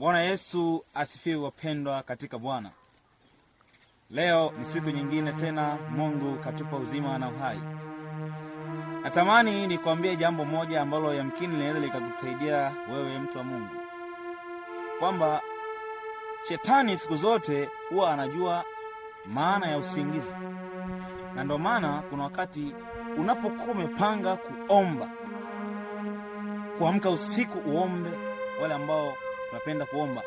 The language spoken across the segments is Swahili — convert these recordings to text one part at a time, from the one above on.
Bwana Yesu asifiwe wapendwa katika Bwana. Leo ni siku nyingine tena Mungu katupa uzima na uhai. Natamani nikwambie jambo moja ambalo yamkini linaweza likakusaidia wewe mtu wa Mungu. Kwamba shetani siku zote huwa anajua maana ya usingizi. Na ndio maana kuna wakati unapokuwa umepanga kuomba, kuamka usiku uombe, wale ambao unapenda kuomba,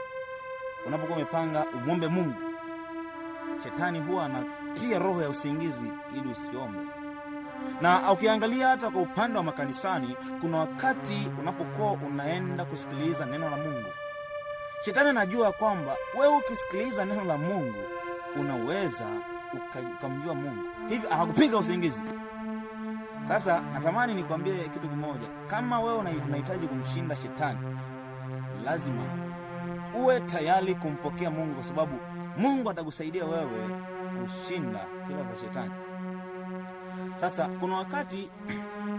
unapokuwa umepanga umuombe Mungu, shetani huwa anatia roho ya usingizi ili usiombe. Na ukiangalia hata kwa upande wa makanisani, kuna wakati unapokuwa unaenda kusikiliza neno la Mungu, shetani anajua kwamba wewe ukisikiliza neno la Mungu unaweza ukamjua Mungu, hivi anakupiga usingizi. Sasa natamani nikwambie kitu kimoja. Kama wewe unahitaji kumshinda shetani, lazima uwe tayari kumpokea Mungu, kwa sababu Mungu atakusaidia wewe kushinda hila za shetani. Sasa kuna wakati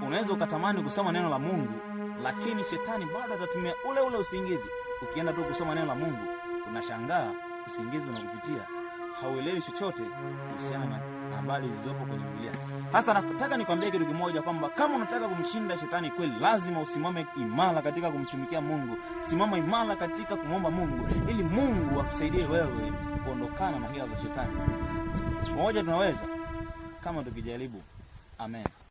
unaweza ukatamani kusoma neno la Mungu, lakini shetani bado atatumia ule usingizi. Ukienda tu kusoma neno la Mungu, unashangaa usingizi unakupitia, hauelewi chochote kuhusiana na habari zilizopo kwenye Biblia. Sasa nataka nikwambie kitu kimoja, kwamba kama unataka kumshinda shetani kweli, lazima usimame imara katika kumtumikia Mungu. Simama imara katika kumwomba Mungu, ili Mungu akusaidie wewe kuondokana na hila za shetani. Pamoja tunaweza kama tukijaribu. Amen.